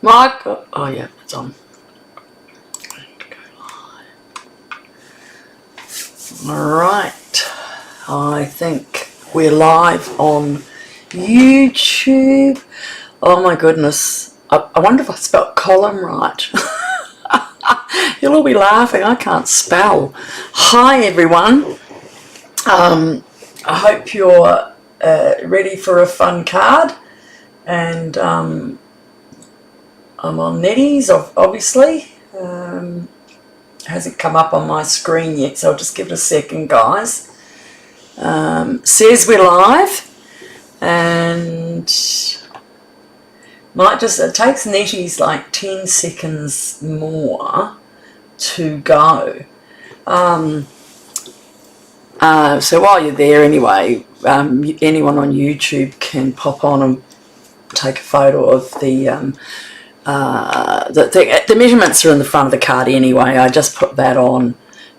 Michael. Oh yeah, it's on. Alright, I think we're live on YouTube. Oh my goodness, I wonder if I spelled column right. You'll all be laughing, I can't spell. Hi everyone, I hope you're ready for a fun card, and I'm on Nette's obviously. Hasn't come up on my screen yet, so I'll just give it a second, guys. Says we're live, and it takes Nettie's like 10 seconds more to go. So while you're there anyway, anyone on YouTube can pop on and take a photo of the measurements are in the front of the card anyway. I just put that on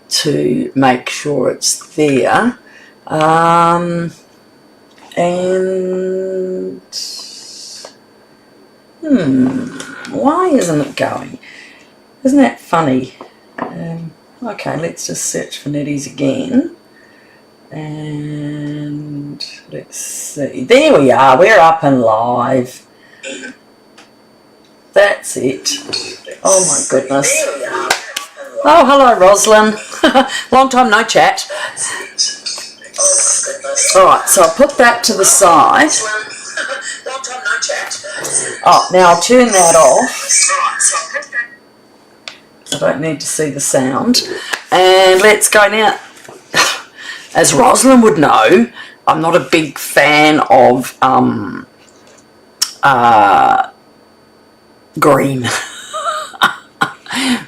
to make sure it's there. And why isn't it going? Isn't that funny? Okay, let's just search for Nettie's again, and let's see. There we are, we're up and live. That's it. Oh my goodness. Oh, hello Roslyn. Long time no chat. Alright, so I'll put that to the side. Oh, now I'll turn that off. I don't need to see the sound. And let's go now. As Roslyn would know, I'm not a big fan of green.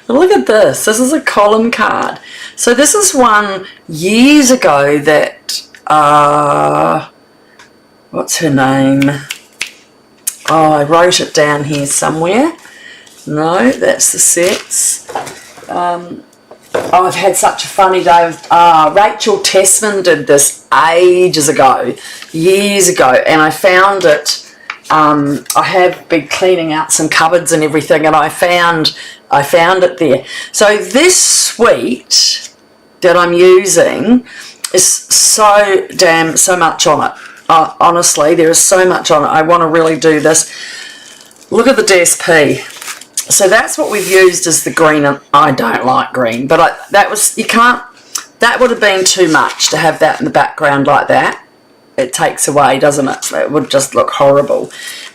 Look at this. This is a column card. So this is one years ago that what's her name? Oh, I wrote it down here somewhere. No, that's the sets. I've had such a funny day with Rachel Tessman did this ages ago, years ago, and I found it. I have been cleaning out some cupboards and everything, and I found it there. So this suite that I'm using is so much on it. Honestly, there is so much on it. I want to really do this. Look at the DSP. So that's what we've used as the green, and I don't like green, but that would have been too much to have that in the background like that. It takes away, doesn't it? It would just look horrible.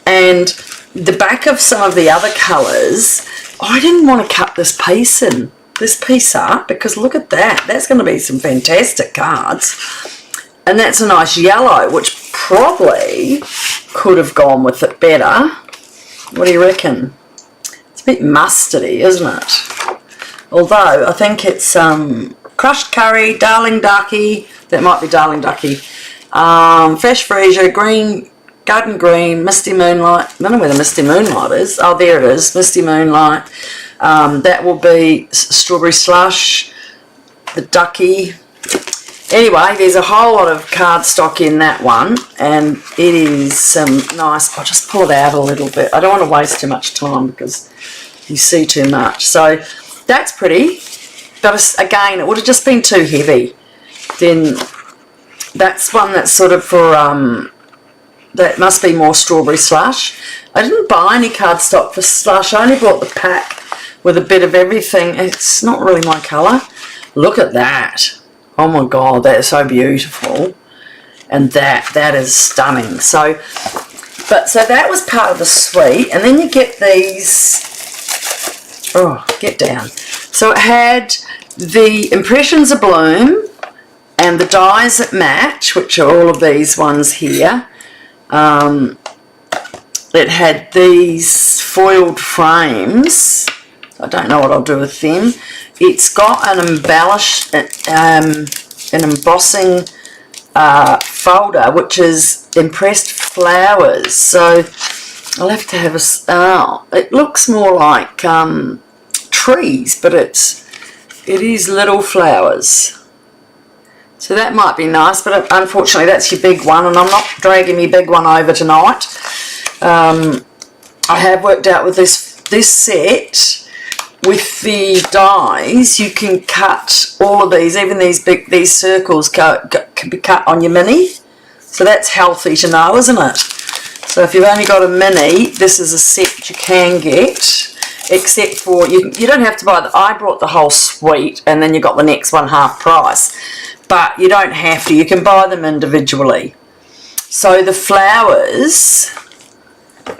And the back of some of the other colours, I didn't want to cut this piece up, because look at that. That's going to be some fantastic cards. And that's a nice yellow, which probably could have gone with it better. What do you reckon? It's a bit mustardy, isn't it? Although I think it's crushed curry, darling ducky. That might be darling ducky. Fresh freesia, green, garden green, misty moonlight. I don't know where the misty moonlight is. Oh, there it is, misty moonlight. That will be strawberry slush, the ducky. Anyway, there's a whole lot of cardstock in that one, and it is some nice. I'll just pull it out a little bit. I don't want to waste too much time because you see too much. So that's pretty, but again, it would have just been too heavy. Then that's one that's sort of for, that must be more strawberry slush. I didn't buy any cardstock for slush. I only bought the pack with a bit of everything. It's not really my colour. Look at that. Oh my God, that is so beautiful. And that is stunning. So that was part of the suite. And then you get these, oh, get down. So it had the Impressions of Bloom, and the dies that match, which are all of these ones here. It had these foiled frames. I don't know what I'll do with them. It's got an embossing folder, which is impressed flowers. So I'll have to have it looks more like trees, but it is little flowers. So that might be nice, but unfortunately that's your big one, and I'm not dragging my big one over tonight. I have worked out with this this set with the dies, you can cut all of these, even these circles can be cut on your mini. So that's healthy to know, isn't it? So if you've only got a mini, this is a set you can get, except for, you don't have to buy I brought the whole suite, and then you got the next one half price. But you don't have to, you can buy them individually. So the flowers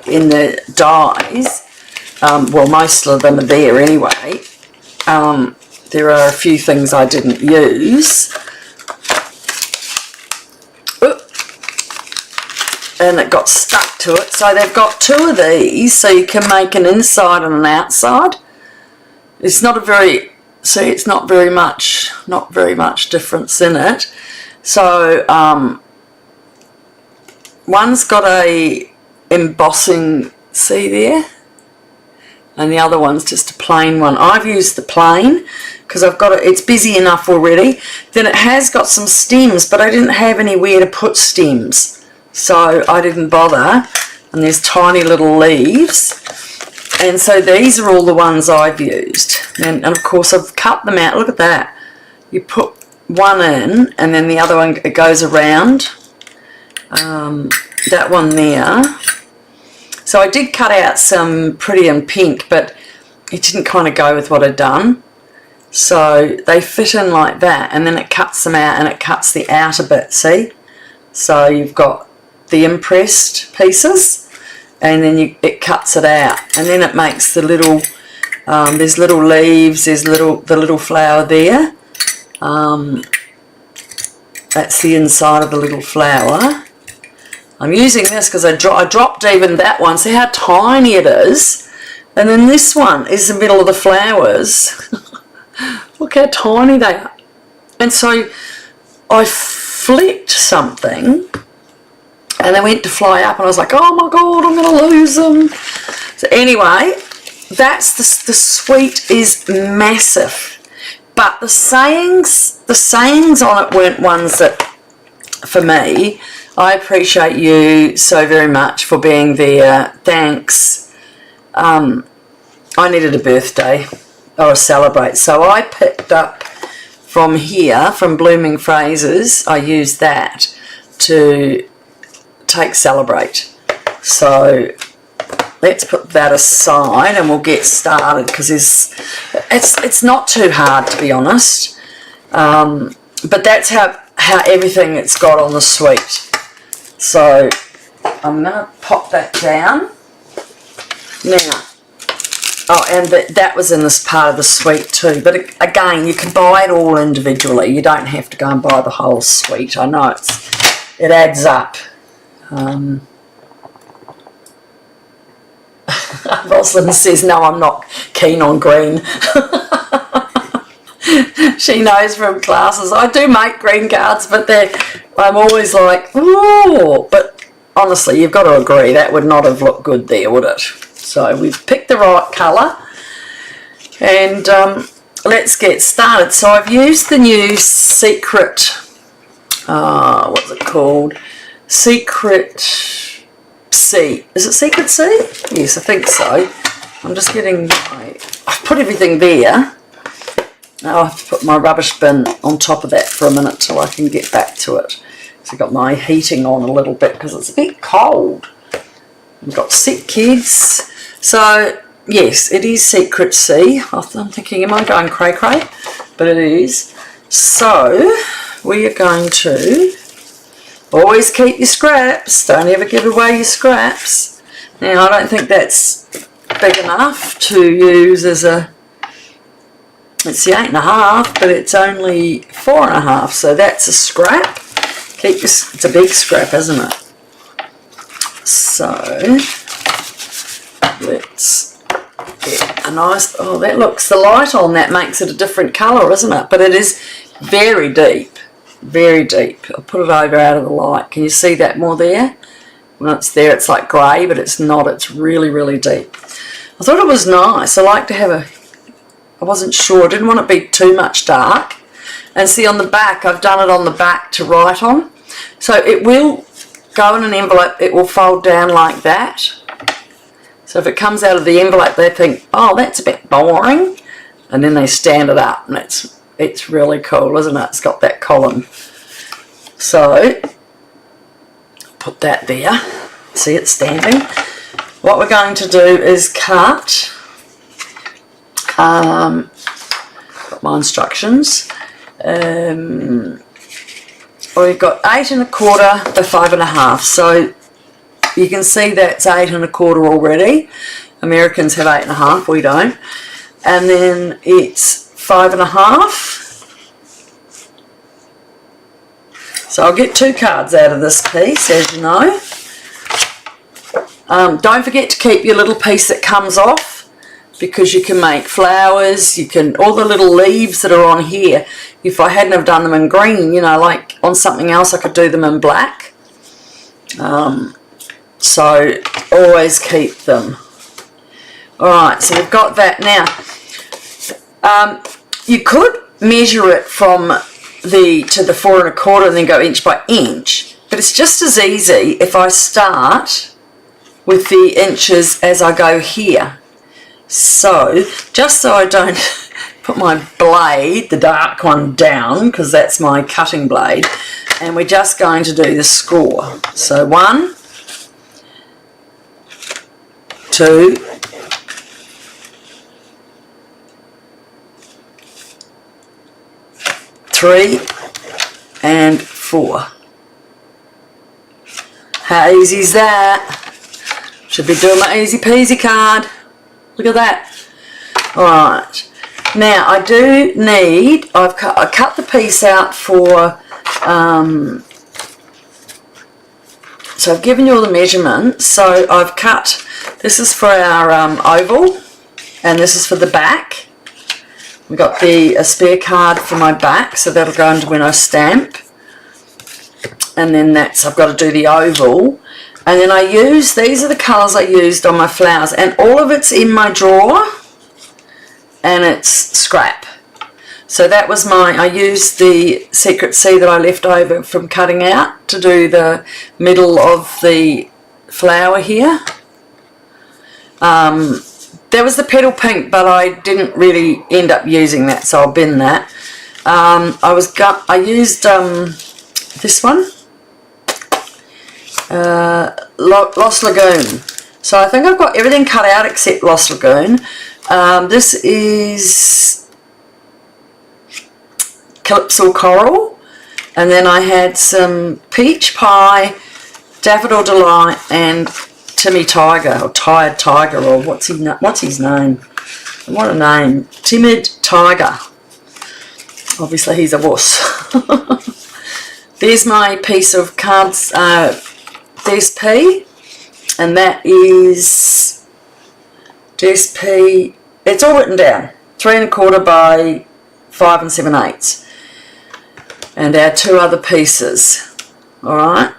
in the dies, well, most of them are there anyway. There are a few things I didn't use. And it got stuck to it. So they've got two of these, so you can make an inside and an outside. It's not a very, see, it's not very much difference in it. So one's got a embossing, see there? And the other one's just a plain one. I've used the plain because I've got it, it's busy enough already. Then it has got some stems, but I didn't have anywhere to put stems, so I didn't bother. And there's tiny little leaves. And so these are all the ones I've used. And of course I've cut them out. Look at that. You put one in and then the other one, it goes around. That one there. So I did cut out some pretty and pink, but it didn't kind of go with what I'd done. So they fit in like that, and then it cuts them out and it cuts the outer bit, see? So you've got the impressed pieces, and then it cuts it out, and then it makes the little, there's little leaves, there's the little flower there. That's the inside of the little flower. I'm using this because I dropped even that one. See how tiny it is? And then this one is the middle of the flowers. Look how tiny they are. And so I flicked something and they went to fly up and I was like, oh my God, I'm going to lose them. So anyway, that's the suite is massive. But the sayings on it weren't ones that, for me, I appreciate you so very much for being there. Thanks. I needed a birthday or a celebrate. So I picked up from here, from Blooming Phrases, I used that to take celebrate. So let's put that aside and we'll get started because it's not too hard, to be honest. But that's how everything it's got on the suite. So I'm going to pop that down now. Oh, and that was in this part of the suite too. But again, you can buy it all individually. You don't have to go and buy the whole suite. I know it adds up. Rosalind says, no, I'm not keen on green. She knows from classes. I do make green cards, but I'm always like, ooh. But honestly, you've got to agree, that would not have looked good there, would it? So we've picked the right colour. And let's get started. So I've used the new Secret, what's it called? Secret C. Is it Secret C? Yes, I think so. I'm just getting, I've put everything there. Now I have to put my rubbish bin on top of that for a minute till I can get back to it. So I've got my heating on a little bit because it's a bit cold. We've got sick kids. So yes, it is Secret C. I'm thinking, am I going cray-cray? But it is. So we are going to always keep your scraps. Don't ever give away your scraps. Now I don't think that's big enough to use as a, it's the 8.5, but it's only 4.5, so that's a scrap. It's a big scrap, isn't it? So let's get a nice, oh, that looks, the light on that makes it a different colour, isn't it? But it is very deep, very deep. I'll put it over out of the light. Can you see that more there? When it's there, it's like grey, but it's not. It's really, really deep. I thought it was nice. I like to have a, I wasn't sure. I didn't want it to be too much dark. And see on the back, I've done it on the back to write on. So it will go in an envelope. It will fold down like that. So if it comes out of the envelope, they think, oh, that's a bit boring. And then they stand it up, and it's really cool, isn't it? It's got that column. So, put that there. See it standing? What we're going to do is cut, got my instructions. We've got 8 1/4 by 5 1/2. So, you can see that's 8 1/4 already. Americans have 8 1/2, we don't. And then it's 5 1/2. So I'll get 2 cards out of this piece, as you know. Don't forget to keep your little piece that comes off, because you can make flowers, you can, all the little leaves that are on here, if I hadn't have done them in green, you know, like on something else I could do them in black. So always keep them. Alright, so we've got that now. You could measure it from to the 4 1/4 and then go inch by inch, but it's just as easy if I start with the inches as I go here. So, just so I don't put my blade, the dark one, down, because that's my cutting blade, and we're just going to do the score. So 1, 2, 3 and 4. How easy is that? Should be doing my easy peasy card. Look at that. Alright. Now I do need, I cut the piece out for, so I've given you all the measurements. So I've cut, this is for our oval, and this is for the back. We've got a spare card for my back, so that'll go into when I stamp. And then I've got to do the oval. And then these are the colours I used on my flowers, and all of it's in my drawer, and it's scrap. So that was I used the Secret C that I left over from cutting out to do the middle of the flower here. There was the petal pink, but I didn't really end up using that, so I'll bin that. I used this one, Lost Lagoon. So I think I've got everything cut out except Lost Lagoon. This is Calypso Coral, and then I had some Peach Pie, Daffodil Delight, and Timmy Tiger, or Tired Tiger, or what's his name? What a name. Timid Tiger. Obviously he's a wuss. There's my piece of cards, DSP, and that is DSP, it's all written down, 3 1/4 by 5 7/8. And our 2 other pieces. Alright.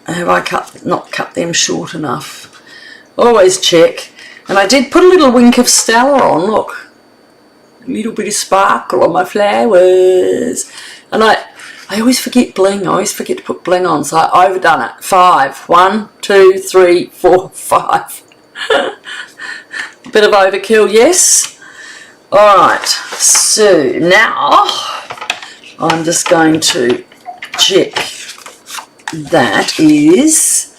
Have I not cut them short enough? Always check. And I did put a little wink of Stella on, look. A little bit of sparkle on my flowers. And I always forget bling. I always forget to put bling on, so I overdone it. 5. 1, 2, 3, 4, 5. Bit of overkill, yes. Alright, so now I'm just going to check that is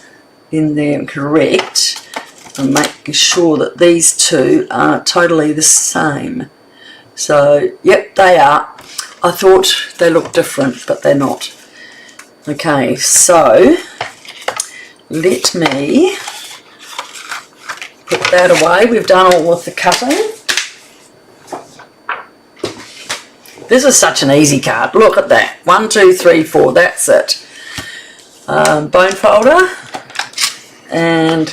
in there correct, and making sure that these 2 are totally the same. So yep, they are. I thought they looked different, but they're not. Okay, so let me put that away. We've done all with the cutting. This is such an easy card. Look at that. 1, 2, 3, 4. That's it. Bone folder, and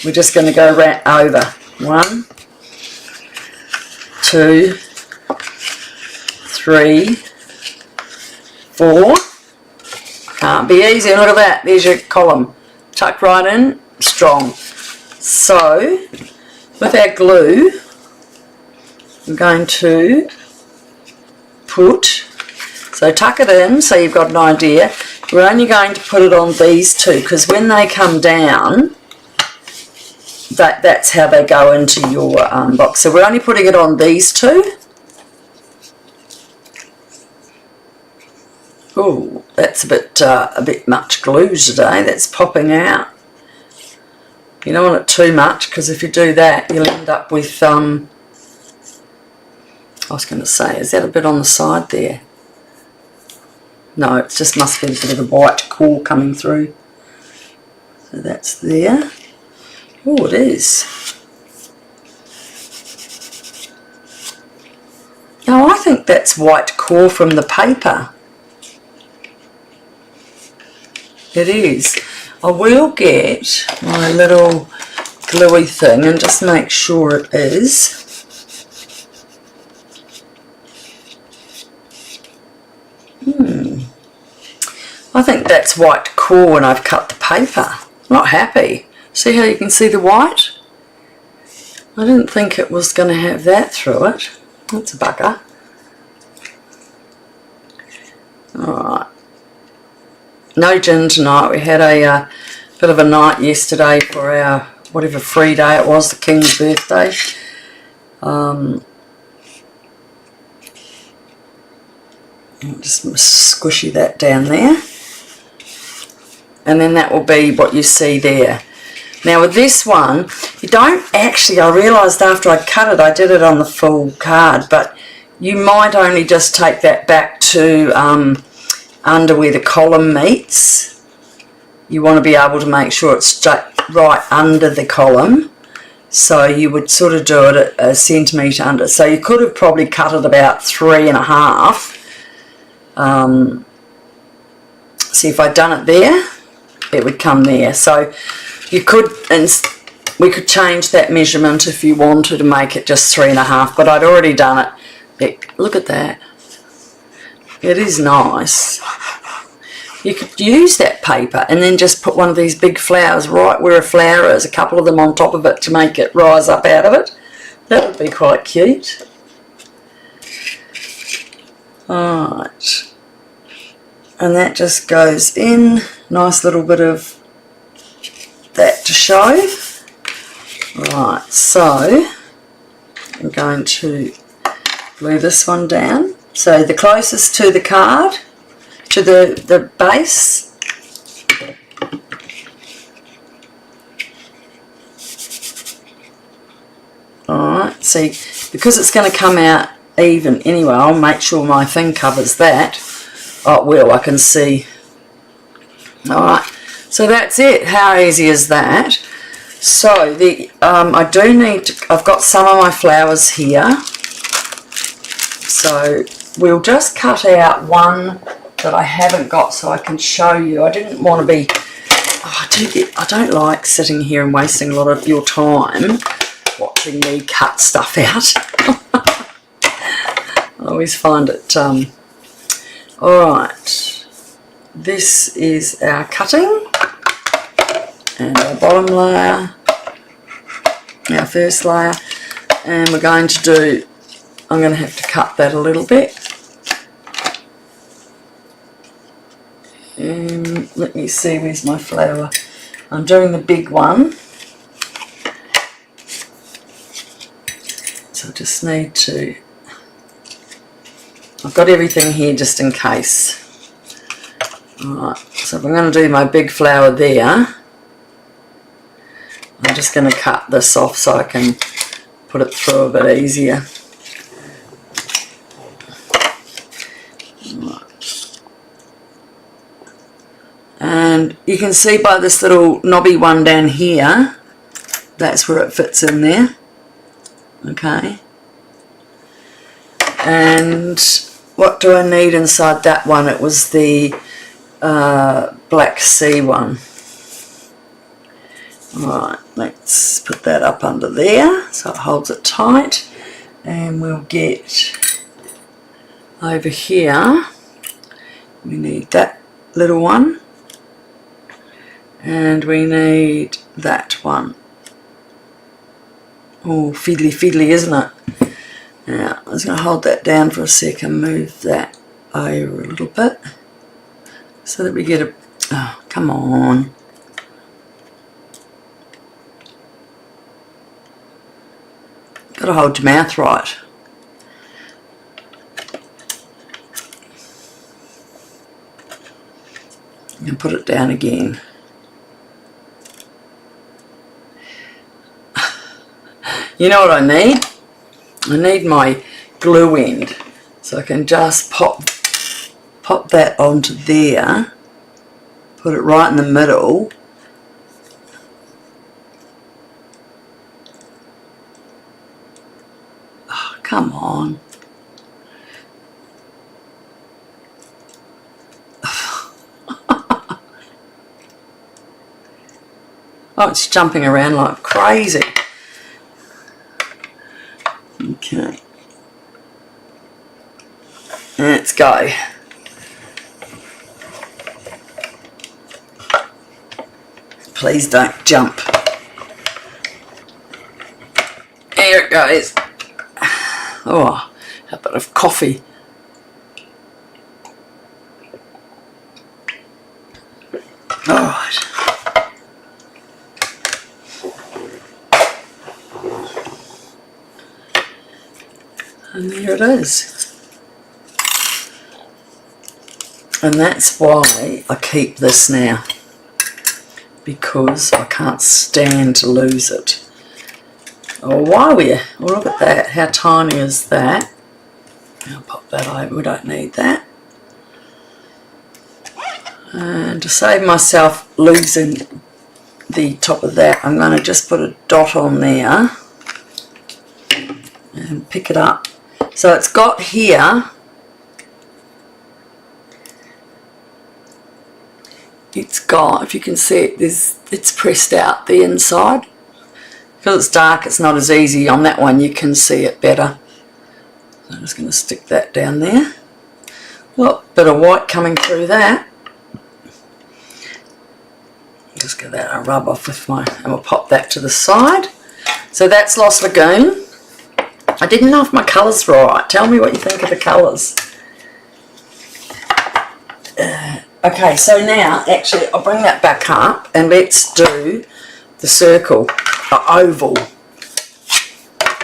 we're just going to go right over. 1, 2, 3, 4. Can't be easy. Look at that. There's your column. Tuck right in. Strong. So, with our glue, I'm going to so tuck it in so you've got an idea. We're only going to put it on these 2, because when they come down, that's how they go into your box. So we're only putting it on these two. Oh, that's a bit much glue today. That's popping out. You don't want it too much, because if you do that, you'll end up with I was going to say, is that a bit on the side there? No, it just must be a bit of the white core coming through. So that's there. Oh, it is. No, I think that's white core from the paper. It is. I will get my little gluey thing and just make sure it is. I think that's white core when I've cut the paper. Not happy. See how you can see the white? I didn't think it was going to have that through it. That's a bugger. Alright. No gin tonight. We had a bit of a night yesterday for our whatever free day it was, the King's birthday. Just squishy that down there. And then that will be what you see there. Now with this one, you don't actually, I realised after I cut it, I did it on the full card, but you might only just take that back to under where the column meets. You want to be able to make sure it's right under the column. So you would sort of do it at a centimetre under. So you could have probably cut it about 3.5. See, if I'd done it there, it would come there. So you could, and we could change that measurement if you wanted to make it just 3.5, but I'd already done it. Look at that. It is nice. You could use that paper and then just put one of these big flowers right where a flower is, a couple of them on top of it to make it rise up out of it. That would be quite cute. Alright. And that just goes in. Nice little bit of that to show. Right, so I'm going to glue this one down. So the closest to the card, to the base. Alright, see, because it's going to come out even anyway, I'll make sure my thing covers that. Oh, well, I can see. Alright, so that's it. How easy is that? So the I do need to, I've got some of my flowers here. So we'll just cut out one that I haven't got so I can show you. I didn't want to be, I don't like sitting here and wasting a lot of your time watching me cut stuff out. I always find it, alright, this is our cutting and our bottom layer, our first layer, and we're going to do, I'm going to have to cut that a little bit. Let me see, where's my flower? I'm doing the big one. So I just need to, I've got everything here just in case. Alright, so if I'm going to do my big flower there, I'm just going to cut this off so I can put it through a bit easier. And you can see by this little knobby one down here, that's where it fits in there. Okay. And what do I need inside that one? It was the Black Sea one. Alright, let's put that up under there so it holds it tight. And we'll get over here, we need that little one. And we need that one. Oh, fiddly fiddly, isn't it? Now, I'm just going to hold that down for a second, move that over a little bit so that we get a, oh, come on. Got to hold your mouth right. And put it down again. You know what I need? I need my glue end. So I can just pop that onto there. Put it right in the middle. Oh, come on. Oh, it's jumping around like crazy. Okay. Let's go. Please don't jump. There it goes. Oh, a bit of coffee. All right. And there it is. And that's why I keep this now, because I can't stand to lose it. Oh, why were you? Oh, look at that. How tiny is that? I'll pop that over. We don't need that. And to save myself losing the top of that, I'm going to just put a dot on there and pick it up. So it's got here, it's got, if you can see it, it's pressed out the inside. Because it's dark, it's not as easy. On that one you can see it better. So I'm just going to stick that down there. Well, bit of white coming through that. Just get that and rub off with my, and we'll pop that to the side. So that's Lost Lagoon. I didn't know if my colours were right. Tell me what you think of the colours. Okay, so now, actually, I'll bring that back up and let's do the circle, the oval.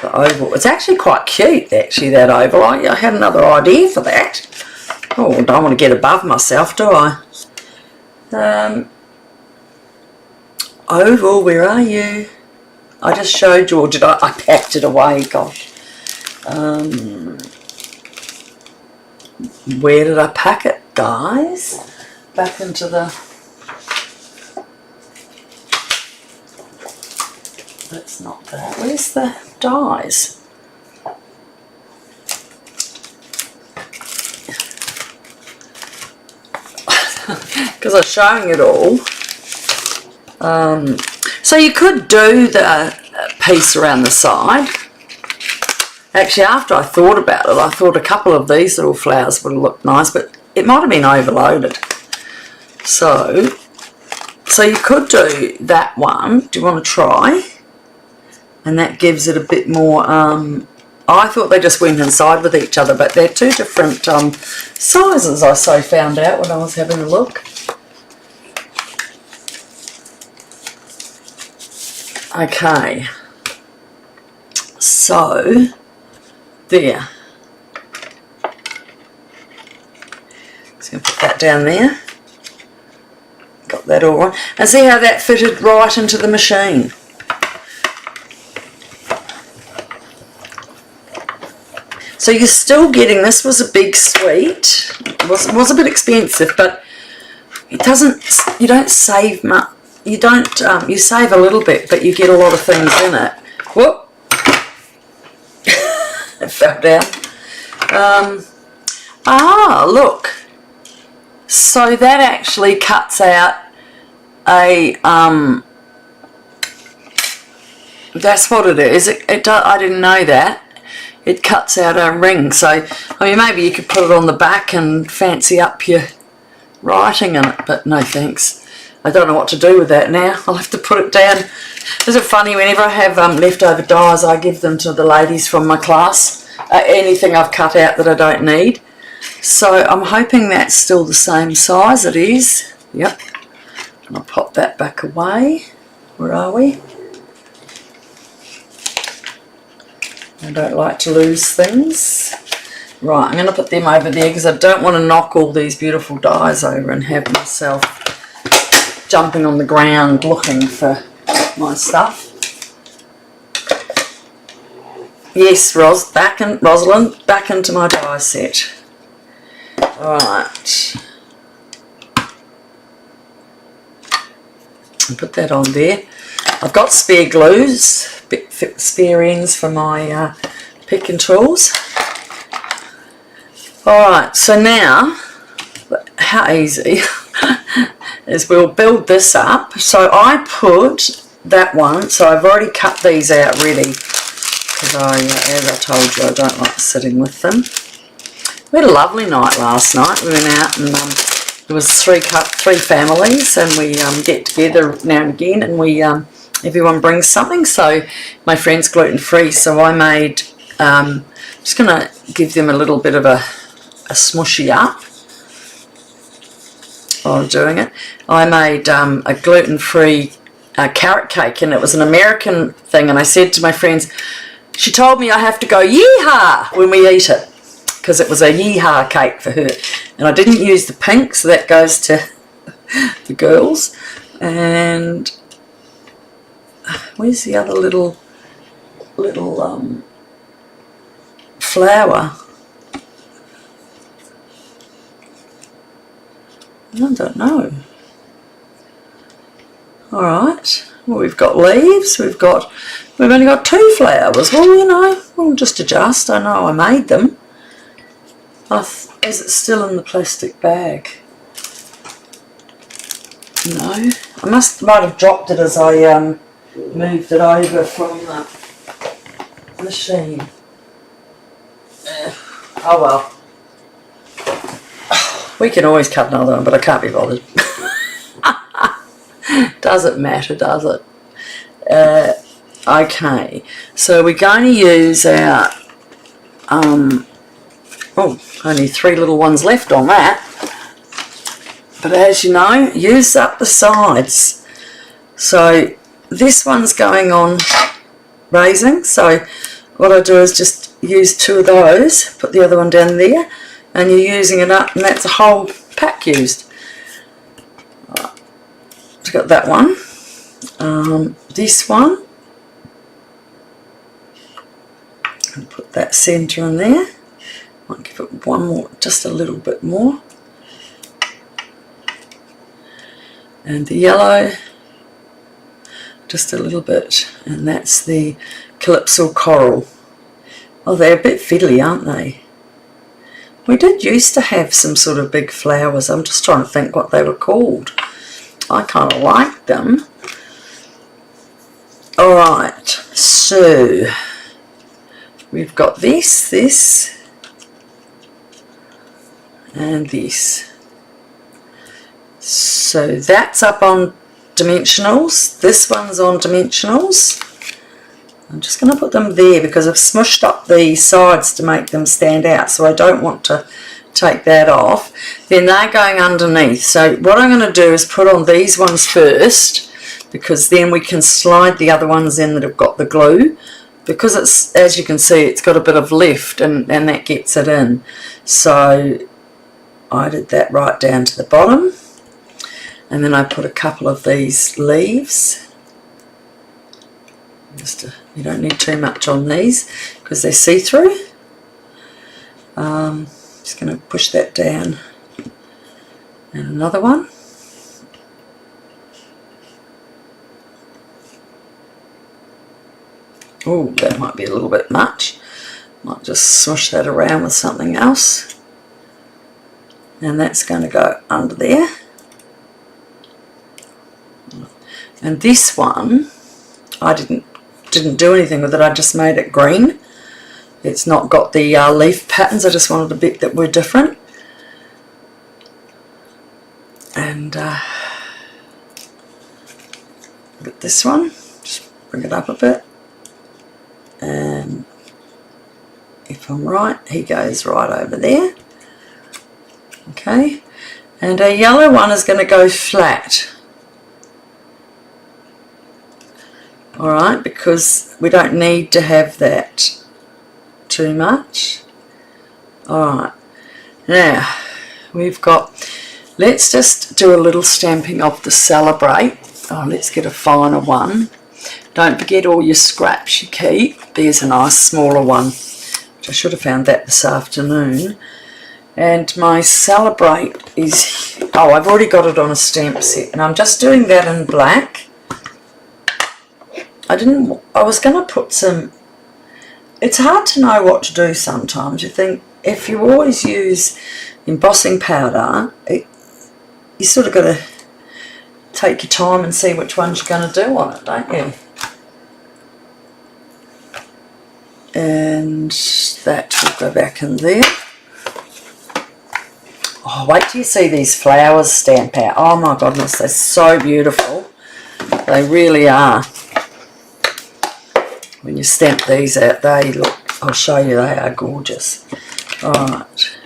The oval. It's actually quite cute, actually, that oval. I had another idea for that. Oh, I don't want to get above myself, do I? Oval, where are you? I just showed you, or did I packed it away, gosh. Where did I pack it, guys? Back into the... That's not that. Where's the dies? Because I was showing it all. So you could do the piece around the side. Actually, after I thought about it, I thought a couple of these little flowers would look nice, but it might have been overloaded. So you could do that one. Do you want to try? And that gives it a bit more, I thought they just went inside with each other, but they're two different sizes, I so found out when I was having a look. Okay. So, there. Just going to put that down there. Got that all right. And see how that fitted right into the machine. So you're still getting, this was a big suite. It was a bit expensive, but it doesn't, you don't save much. You don't, you save a little bit, but you get a lot of things in it. Whoop. It fell down. Look. So that actually cuts out a, that's what it is. I didn't know that. It cuts out a ring. So, I mean, maybe you could put it on the back and fancy up your writing in it, but no thanks. I don't know what to do with that now. I'll have to put it down. Isn't it funny, whenever I have leftover dies, I give them to the ladies from my class. Anything I've cut out that I don't need. So I'm hoping that's still the same size. It is. Yep. And I'll pop that back away. Where are we? I don't like to lose things. Right, I'm going to put them over there because I don't want to knock all these beautiful dies over and have myself jumping on the ground looking for my stuff. Yes, Rosalind, back into my die set. Alright. I'll put that on there. I've got spare glues, spare ends for my picking tools. Alright, so now, how easy is we'll build this up. So I put that one, so I've already cut these out ready because as I told you, I don't like sitting with them. We had a lovely night last night. We went out and there was three families, and we get together now and again, and we everyone brings something. So my friend's gluten-free, so I made just gonna give them a little bit of a smushy up while I'm doing it. I made a gluten-free carrot cake, and it was an American thing, and I said to my friends, she told me I have to go yee-haw when we eat it, because it was a yee-haw cake for her. And I didn't use the pink, so that goes to the girls. And where's the other little flower? I don't know. Alright, well, we've got leaves, we've only got 2 flowers. Well, you know, we'll just adjust. I know I made them. Is it still in the plastic bag? No, I might have dropped it as I moved it over from the machine. Oh well. We can always cut another one, but I can't be bothered. Doesn't matter, does it? Okay, so we're going to use our only 3 little ones left on that, but as you know, use up the sides. So this one's going on raising, so what I do is just use 2 of those, put the other one down there, and you're using it up, and that's a whole pack used. I've got that one. This one, and put that centre in there. Might give it one more, just a little bit more. And the yellow, just a little bit, and that's the Calypso Coral. Oh, they're a bit fiddly, aren't they? We did used to have some sort of big flowers. I'm just trying to think what they were called. I kind of like them. Alright, so we've got this, and this. So that's up on dimensionals. This one's on dimensionals. I'm just going to put them there because I've smushed up the sides to make them stand out, so I don't want to take that off. Then they're going underneath. So what I'm going to do is put on these ones first, because then we can slide the other ones in that have got the glue, because it's, as you can see, it's got a bit of lift, and that gets it in. So I did that right down to the bottom, and then I put a couple of these leaves. You don't need too much on these because they're see-through. Just going to push that down, and another one. Oh, that might be a little bit much. Might just smush that around with something else, and that's going to go under there. And this one, I didn't do anything with it. I just made it green. It's not got the leaf patterns. I just wanted a bit that were different. And with this one, just bring it up a bit. And if I'm right, he goes right over there. Okay. And a yellow one is going to go flat. Alright, because we don't need to have that too much. Alright, now we've got, let's just do a little stamping of the Celebrate. Oh, let's get a finer one. Don't forget all your scraps you keep. There's a nice smaller one. I should have found that this afternoon. And my Celebrate is, oh, I've already got it on a stamp set, and I'm just doing that in black. I was going to put some, it's hard to know what to do sometimes. You think, if you always use embossing powder, you sort of got to take your time and see which ones you're going to do on it, don't you? And that will go back in there. Oh, wait till you see these flowers stamp out. Oh my goodness, they're so beautiful. They really are. When you stamp these out, they look, I'll show you, they are gorgeous. Alright,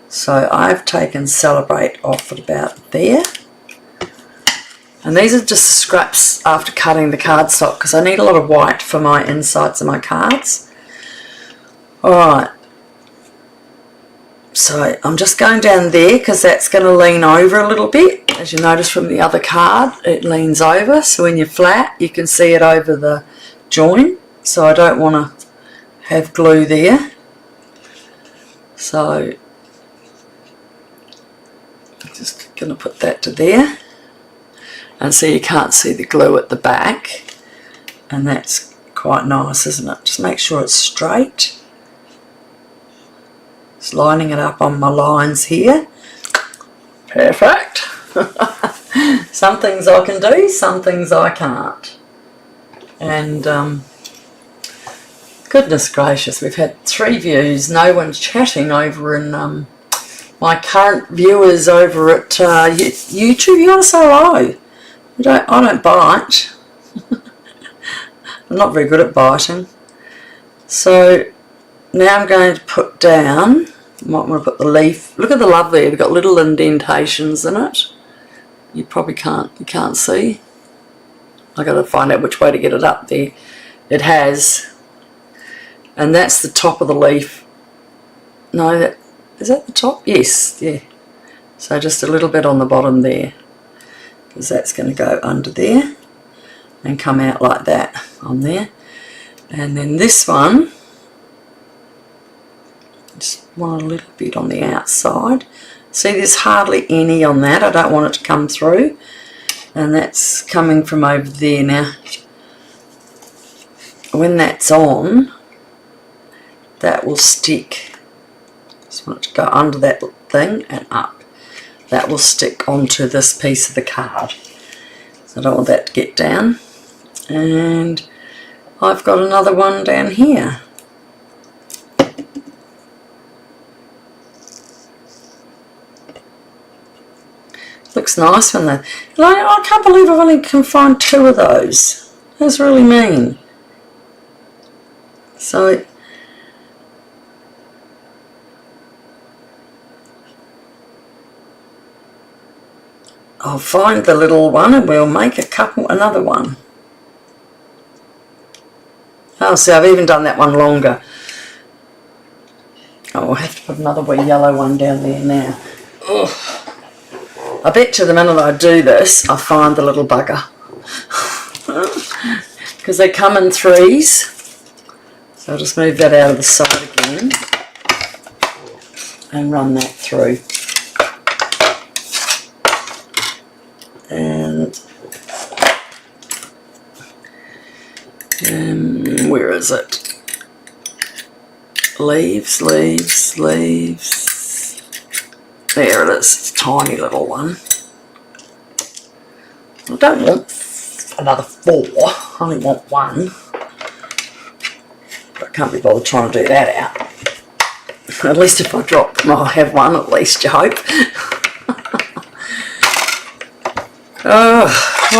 so I've taken Celebrate off at about there. And these are just the scraps after cutting the cardstock, because I need a lot of white for my insides of my cards. Alright, so I'm just going down there because that's going to lean over a little bit. As you notice from the other card, it leans over, so when you're flat you can see it over the join. So I don't want to have glue there. So I'm just going to put that to there. And so you can't see the glue at the back, and that's quite nice, isn't it? Just make sure it's straight. Just lining it up on my lines here. Perfect. Some things I can do, some things I can't. And goodness gracious, we've had 3 views. No one's chatting over in my current viewers over at YouTube. You want to say hello? I don't bite. I'm not very good at biting. So now I'm going to put down, I might want to put the leaf. Look at the love there, we've got little indentations in it. You probably can't, you can't see. I've got to find out which way to get it up there. It has. And that's the top of the leaf. No, is that the top? Yes, yeah. So just a little bit on the bottom there, because that's going to go under there and come out like that on there. And then this one, just want a little bit on the outside. See, there's hardly any on that. I don't want it to come through. And that's coming from over there now. When that's on, that will stick. Just want it to go under that thing and up. That will stick onto this piece of the card. So I don't want that to get down. And I've got another one down here. Looks nice when they... Like, I can't believe I only can find 2 of those. That's really mean. So... I'll find the little one and we'll make another one. Oh, see, I've even done that one longer. Oh, I'll have to put another wee yellow one down there now. Ugh. I bet you the minute I do this, I find the little bugger. Because they come in 3s. So I'll just move that out of the side again and run that through. And where is it? Leaves, leaves, leaves. There it is. It's a tiny little one. I don't want another 4. I only want 1. But I can't be bothered trying to do that out. At least if I drop them, I'll have 1 at least, you hope. Well,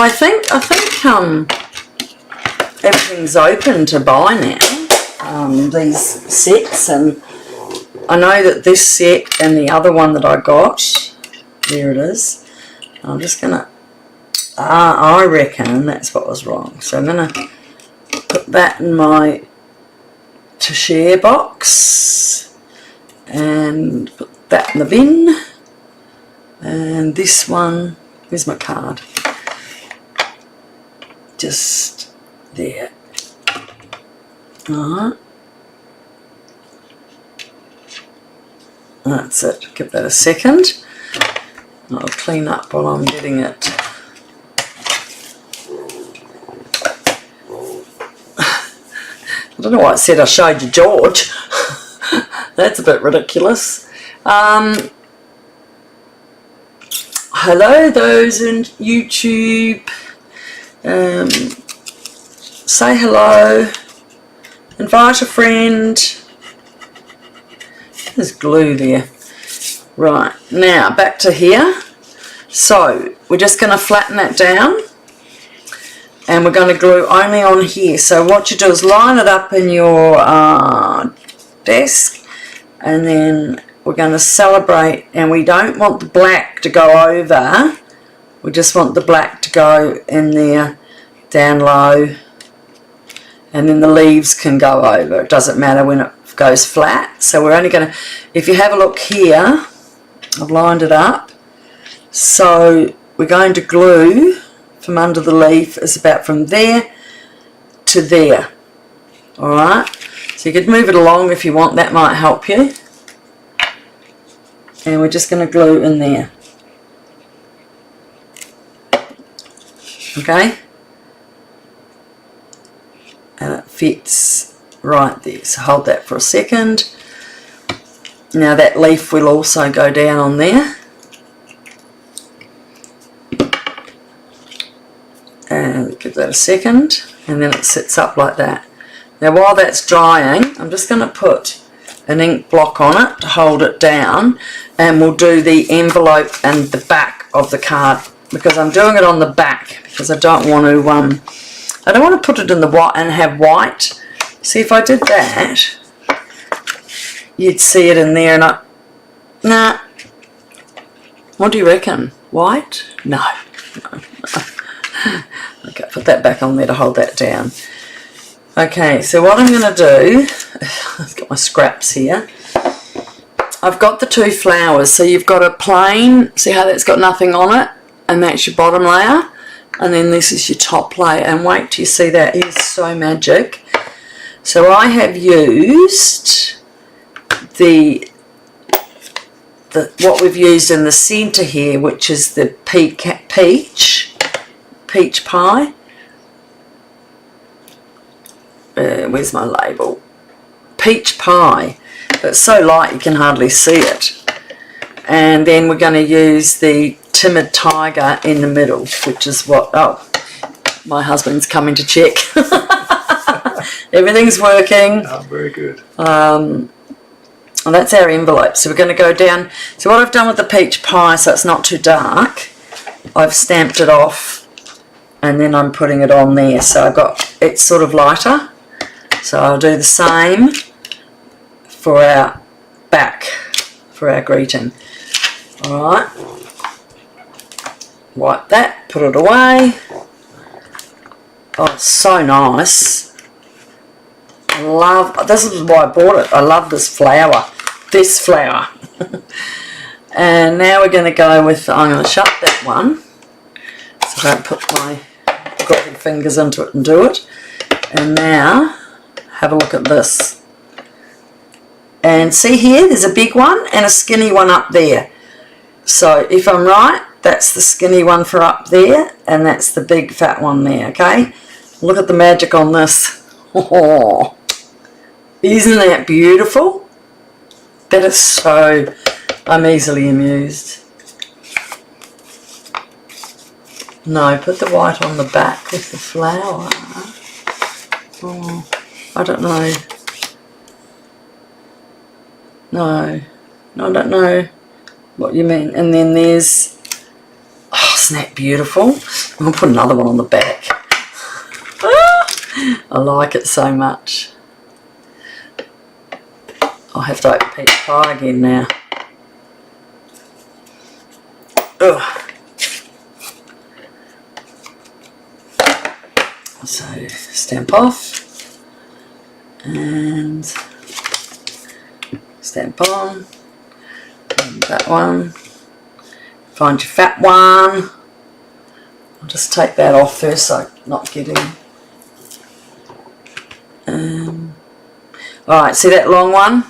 I think everything's open to buy now, these sets, and I know that this set and the other one that I got, there it is, I'm just going to, I reckon that's what was wrong, so I'm going to put that in my to share box and put that in the bin. And this one, where's my card? Just there. Alright. That's it. Give that a second. I'll clean up while I'm getting it. I don't know why it said I showed you George. That's a bit ridiculous. Hello those in YouTube. Say hello. Invite a friend. There's glue there. Right, now back to here. So we're just going to flatten that down and we're going to glue only on here. So what you do is line it up in your desk, and then we're going to celebrate, and we don't want the black to go over, we just want the black to go in there down low, and then the leaves can go over. It doesn't matter when it goes flat. So we're only going to, if you have a look here, I've lined it up. So we're going to glue from under the leaf is about from there to there. Alright, so you could move it along if you want, that might help you. And we're just going to glue in there. Okay, and it fits right there, so hold that for a second. Now that leaf will also go down on there, and give that a second, and then it sits up like that. Now while that's drying, I'm just going to put an ink block on it to hold it down, and we'll do the envelope and the back of the card, because I'm doing it on the back because I don't want to put it in the white and have white. See, if I did that, you'd see it in there, and nah. What do you reckon? White? No. Okay, put that back on there to hold that down. Okay, so what I'm going to do, I've got my scraps here. I've got the two flowers, so you've got a plain, see how that's got nothing on it, and that's your bottom layer, and then this is your top layer, and wait till you see that, it is so magic. So I have used what we've used in the centre here, which is the peach pie. Where's my label? Peach pie. But it's so light you can hardly see it. And then we're going to use the Timid Tiger in the middle, which is what, oh, my husband's coming to check. Everything's working. Oh, very good. And that's our envelope. So we're going to go down. So what I've done with the peach pie, so it's not too dark, I've stamped it off, and then I'm putting it on there. So I've got, it's sort of lighter. So I'll do the same for our back, for our greeting. Alright. Wipe that, put it away. Oh, it's so nice. I love, this is why I bought it. I love this flower. This flower. And now we're going to go with, I'm going to shut that one, so I don't put my grubby fingers into it and do it. And now, have a look at this. And see here, there's a big one and a skinny one up there. So if I'm right, that's the skinny one for up there, and that's the big fat one there, okay? Look at the magic on this. Oh, isn't that beautiful? That is so, I'm easily amused. No, put the white on the back with the flower. Oh, I don't know. No, I don't know what you mean. And then there's, oh, isn't that beautiful? I'll put another one on the back. I like it so much. I'll have to open peach pie again now. Ugh. So stamp off, and stamp on, and that one. Find your fat one. I'll just take that off first so I'm not getting... Alright, see that long one?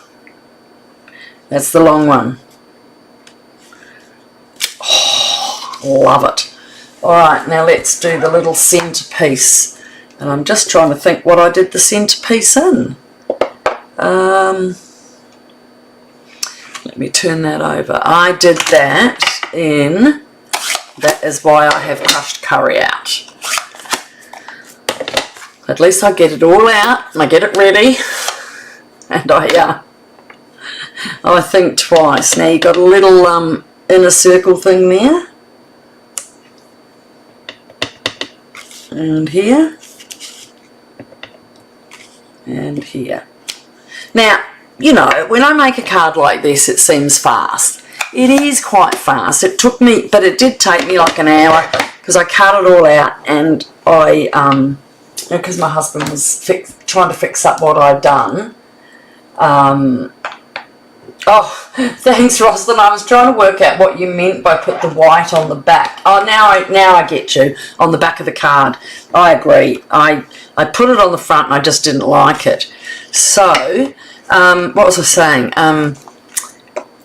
That's the long one. Oh, love it. Alright, now let's do the little centerpiece. And I'm just trying to think what I did the centerpiece in. Let me turn that over. I did that in... That is why I have crushed curry out. At least I get it all out and I get it ready. And I think twice. Now you've got a little inner circle thing there. And here. And here. Now, you know, when I make a card like this, it seems fast. It is quite fast. It took me, but it did take me like an hour because I cut it all out and I, because my husband was trying to fix up what I'd done. Oh, thanks, Rosalind. I was trying to work out what you meant by put the white on the back. Oh, now I get you. On the back of the card. I agree. I put it on the front and I just didn't like it. So, what was I saying?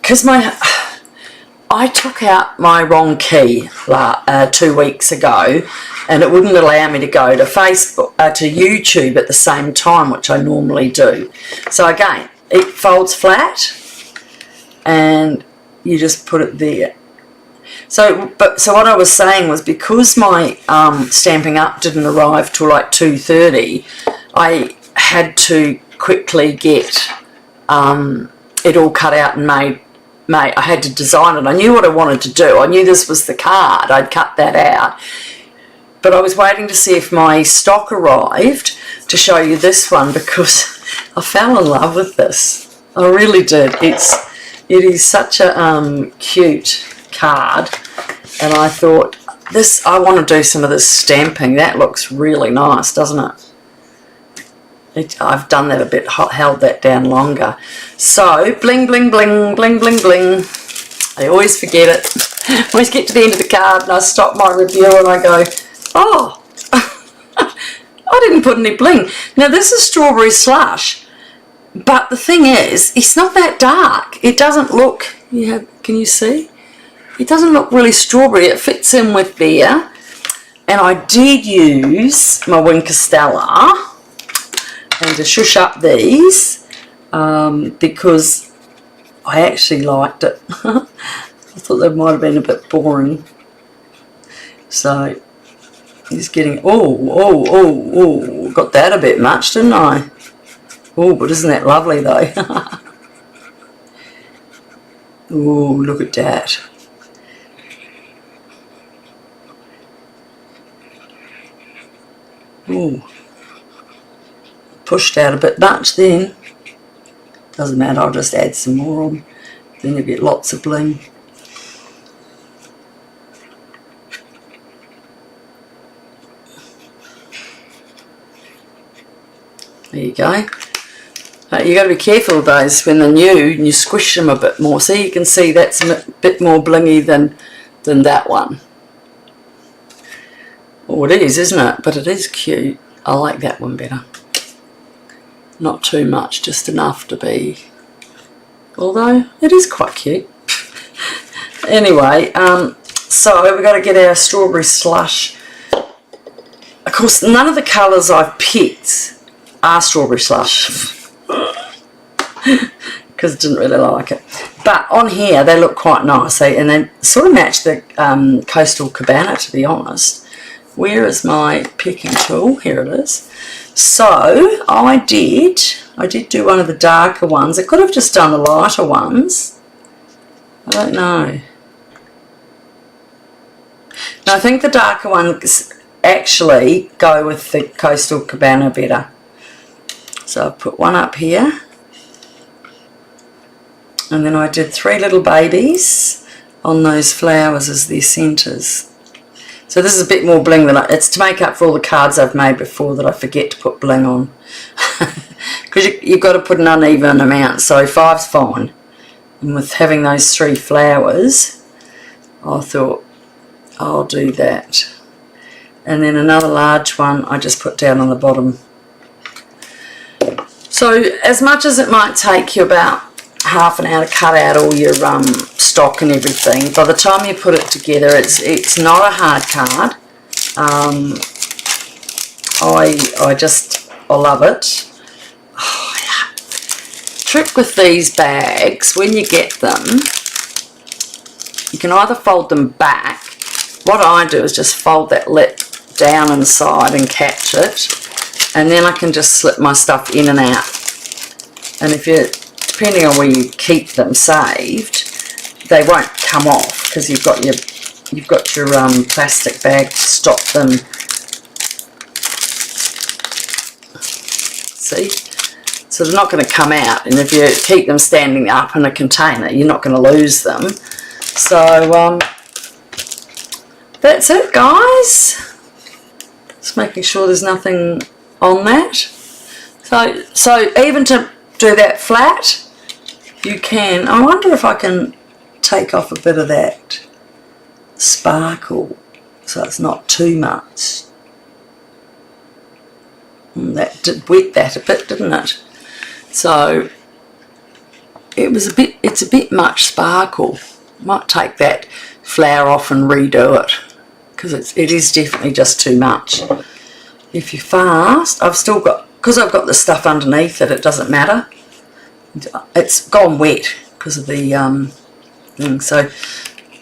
Because I took out my wrong key 2 weeks ago and it wouldn't allow me to go to Facebook, to YouTube at the same time, which I normally do. So again, it folds flat and you just put it there. So what I was saying was because my Stampin' Up! Didn't arrive till like 2:30, I had to quickly get it all cut out and made. I had to design it. I knew what I wanted to do. I knew this was the card. I'd cut that out. But I was waiting to see if my stock arrived to show you this one because I fell in love with this. I really did. It is such a cute card. And I thought, I want to do some of this stamping. That looks really nice, doesn't it? I've done that a bit, held that down longer. So, bling, bling, bling, bling, bling, bling. I always forget it. I always get to the end of the card and I stop my review and I go, oh, I didn't put any bling. Now, this is strawberry slush, but the thing is, it's not that dark. It doesn't look, can you see? It doesn't look really strawberry. It fits in with there. And I did use my Wink of Stella and to shush up these because I actually liked it. I thought they might have been a bit boring. So he's getting, oh, got that a bit much, didn't I? Oh, but isn't that lovely though? Oh, look at that. Oh. Pushed out a bit much then. Doesn't matter, I'll just add some more on. Then you'll get lots of bling. There you go. You got to be careful of those when they're new and you squish them a bit more. See, you can see that's a bit more blingy than that one. Oh, it is, isn't it? But it is cute. I like that one better. Not too much, just enough to be, although it is quite cute. Anyway, so we've got to get our strawberry slush. Of course, none of the colours I've picked are strawberry slush because I didn't really like it. But on here, they look quite nice, and they sort of match the Coastal Cabana, to be honest. Where is my picking tool? Here it is. So I did do one of the darker ones. I could have just done the lighter ones. I don't know. No, I think the darker ones actually go with the Coastal Cabana better. So I've put one up here. And then I did 3 little babies on those flowers as their centres. So this is a bit more bling than it's to make up for all the cards I've made before that I forget to put bling on. Because because you've got to put an uneven amount, so 5's fine. And with having those 3 flowers, I thought I'll do that. And then another large one I just put down on the bottom. So as much as it might take you about half an hour to cut out all your stock and everything, by the time you put it together, it's not a hard card. I love it. Oh, yeah. Trick with these bags, when you get them, you can either fold them back. What I do is just fold that lip down inside and catch it, and then I can just slip my stuff in and out. And if you, depending on where you keep them saved, they won't come off because you've got your plastic bag to stop them. See, so they're not going to come out, and if you keep them standing up in a container, you're not going to lose them. So that's it, guys. Just making sure there's nothing on that. So even to do that flat, you can. I wonder if I can take off a bit of that sparkle so it's not too much. That did wet that a bit, didn't it? So it's a bit much sparkle. Might take that flower off and redo it, because it is definitely just too much. If you're fast, I've still got, because I've got the stuff underneath it, it doesn't matter. It's gone wet because of the thing. So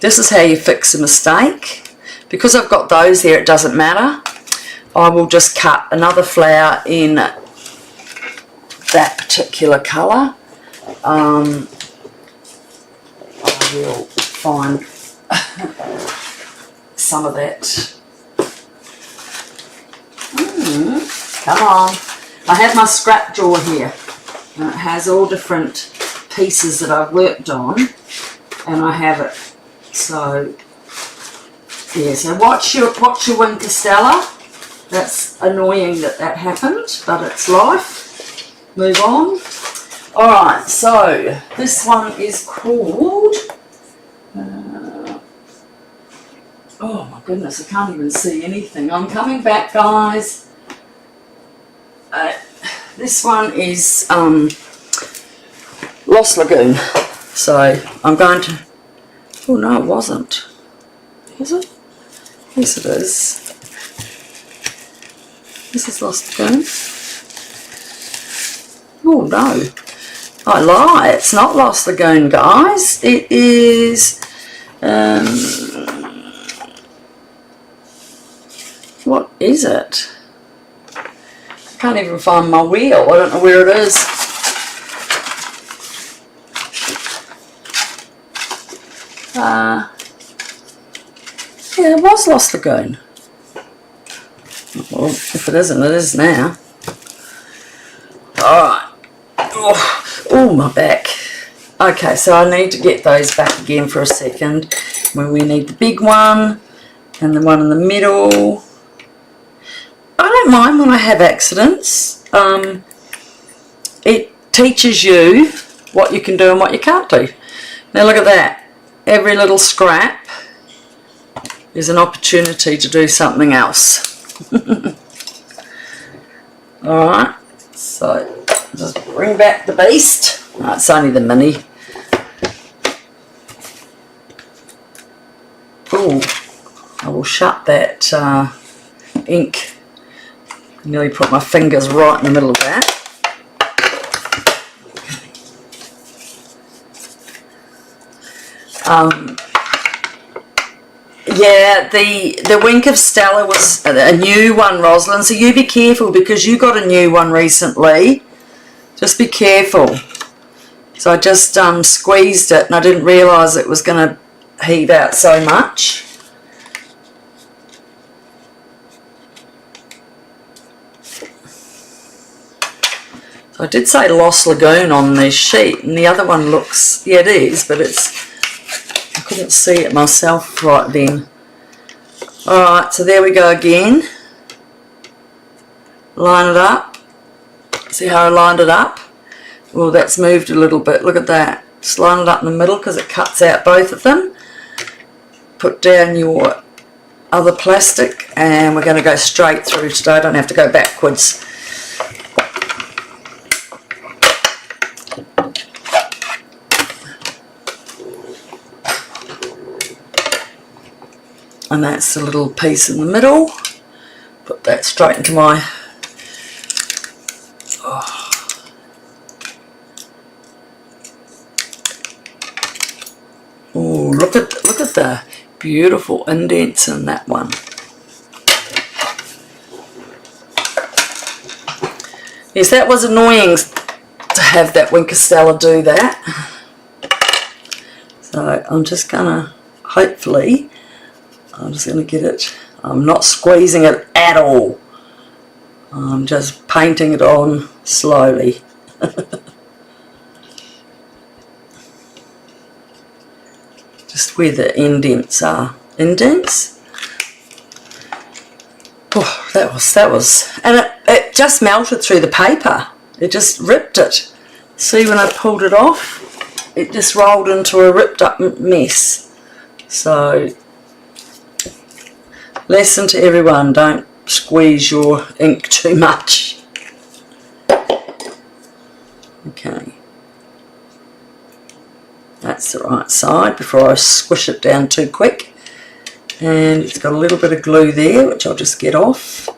this is how you fix a mistake. Because I've got those there, it doesn't matter. I will just cut another flower in that particular colour. I will find some of that. Come on. I have my scrap drawer here, and it has all different pieces that I've worked on, and I have it. So yeah, so watch your Winter Stella. That's annoying that happened, but it's life. Move on. Alright, so this one is called oh my goodness, I can't even see anything. I'm coming back, guys. This one is Lost Lagoon. So I'm going to, oh no, it wasn't. Is it? Yes, it is. This is Lost Lagoon. Oh no, I lie, it's not Lost Lagoon, guys. It is, what is it? I can't even find my wheel, I don't know where it is. Yeah, it was Lost Lagoon. Well, if it isn't, it is now. Alright. Oh, my back. Okay, so I need to get those back again for a second. Where we need the big one and the one in the middle. I don't mind when I have accidents. It teaches you what you can do and what you can't do. Now look at that. Every little scrap is an opportunity to do something else. Alright, so just bring back the beast. Oh, it's only the mini. Oh, I will shut that ink. I nearly put my fingers right in the middle of that. Yeah, the Wink of Stella was a new one, Rosalind, so you be careful because you got a new one recently. Just be careful. So I just squeezed it and I didn't realise it was going to heave out so much. So I did say Lost Lagoon on this sheet, and the other one looks, yeah it is, but it's, I couldn't see it myself right then. Alright, so there we go again. Line it up. See how I lined it up? Well, that's moved a little bit. Look at that. Just line it up in the middle because it cuts out both of them. Put down your other plastic, and we're going to go straight through today. I don't have to go backwards. And that's the little piece in the middle. Put that straight into my... Oh, look at the beautiful indents in that one. Yes, that was annoying to have that Winkostella do that. So I'm just gonna, hopefully, I'm just gonna get it. I'm not squeezing it at all. I'm just painting it on slowly. Just where the indents are. Indents? Oh, that was, and it just melted through the paper. It just ripped it. See, when I pulled it off, it just rolled into a ripped up mess. So, lesson to everyone, don't squeeze your ink too much. Okay. That's the right side before I squish it down too quick. And it's got a little bit of glue there, which I'll just get off.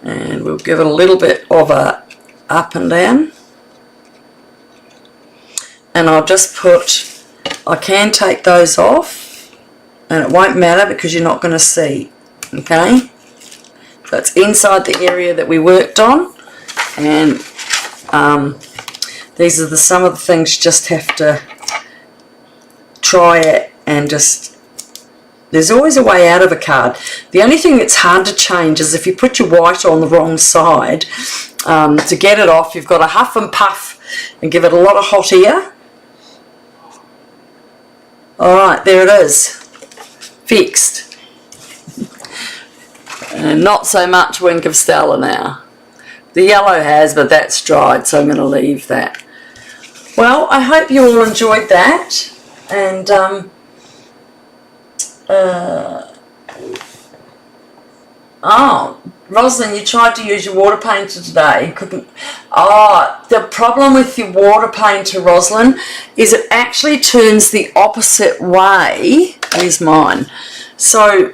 And we'll give it a little bit of a up and down. And I'll just put, I can take those off, and it won't matter because you're not going to see. Okay? So it's inside the area that we worked on. And these are some of the things you just have to try it, and just, there's always a way out of a card. The only thing that's hard to change is if you put your white on the wrong side. To get it off, you've got to huff and puff and give it a lot of hot air. Alright, there it is. Fixed. And not so much Winkostella now. The yellow has, but that's dried, so I'm going to leave that. Well, I hope you all enjoyed that. And, oh, Rosalind, you tried to use your water painter today. Couldn't. Oh, the problem with your water painter, Rosalind, is it actually turns the opposite way. Here's mine. So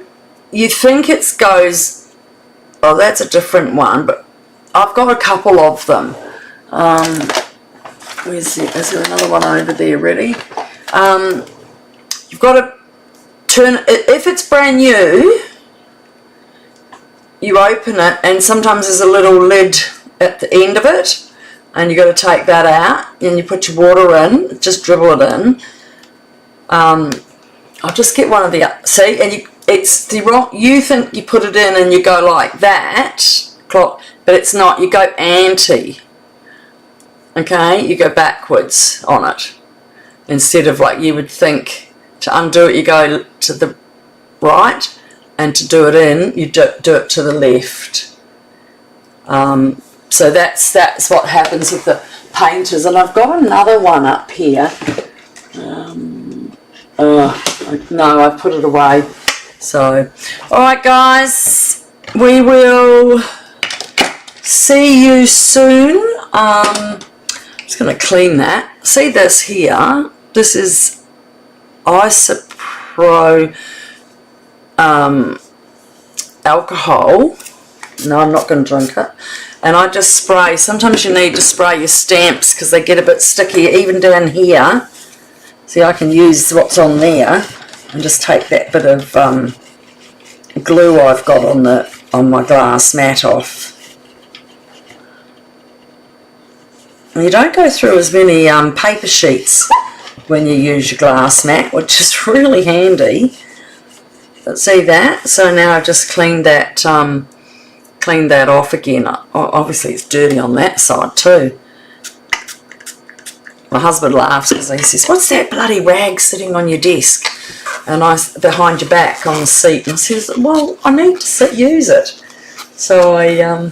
you think it goes, oh, that's a different one, but I've got a couple of them. Is there another one over there ready? You've got to turn, if it's brand new, you open it, and sometimes there's a little lid at the end of it, and you've got to take that out, and you put your water in, just dribble it in. I'll just get one of the, see, and it's the wrong, you think you put it in and you go like that, but it's not, you go anti. Okay, you go backwards on it. Instead of like you would think to undo it, you go to the right, and to do it in, you do it to the left. So that's what happens with the painters. And I've got another one up here. No, I put it away. So, alright guys, we will see you soon. I'm just going to clean that. See this here? This is Isopro alcohol. No, I'm not going to drink it. And I just spray. Sometimes you need to spray your stamps because they get a bit sticky, even down here. See, I can use what's on there and just take that bit of glue I've got on my glass mat off. And you don't go through as many paper sheets when you use your glass mat, which is really handy. But see that? So now I've just cleaned that off again. Obviously it's dirty on that side too. My husband laughs because he says, "What's that bloody rag sitting on your desk?" And behind your back on the seat. And I says, "Well, I need to use it." So I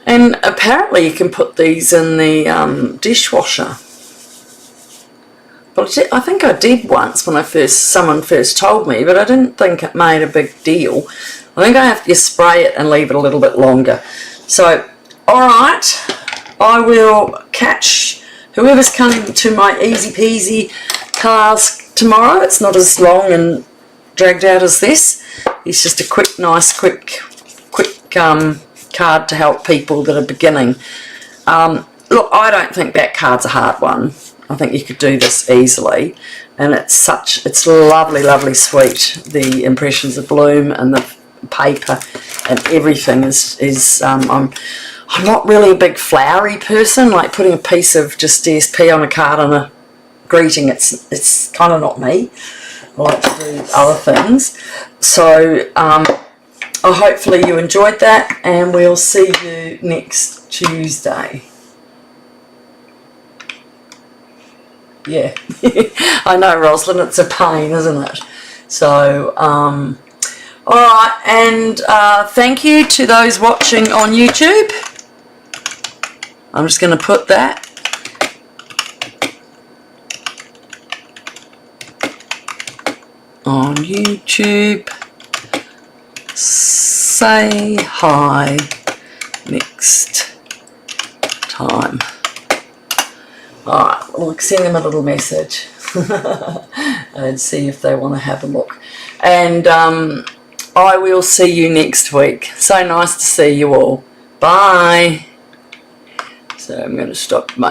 And apparently you can put these in the dishwasher. But I think I did once when someone first told me, but I didn't think it made a big deal. I think I have to spray it and leave it a little bit longer. So, alright, I will catch whoever's coming to my easy peasy task tomorrow. It's not as long and dragged out as this. It's just a quick, nice, quick card to help people that are beginning. Look, I don't think that card's a hard one. I think you could do this easily, and it's lovely, lovely sweet. The impressions of bloom and the paper and everything is I'm not really a big flowery person, like putting a piece of just DSP on a card and a greeting, it's kind of not me. I like to do other things. So hopefully you enjoyed that, and we'll see you next Tuesday. Yeah, I know, Roslyn, it's a pain, isn't it? So, alright, and thank you to those watching on YouTube. I'm just going to put that. On YouTube. Say hi next time. Alright, we'll send them a little message and see if they want to have a look. And I will see you next week. So nice to see you all. Bye. So I'm going to stop my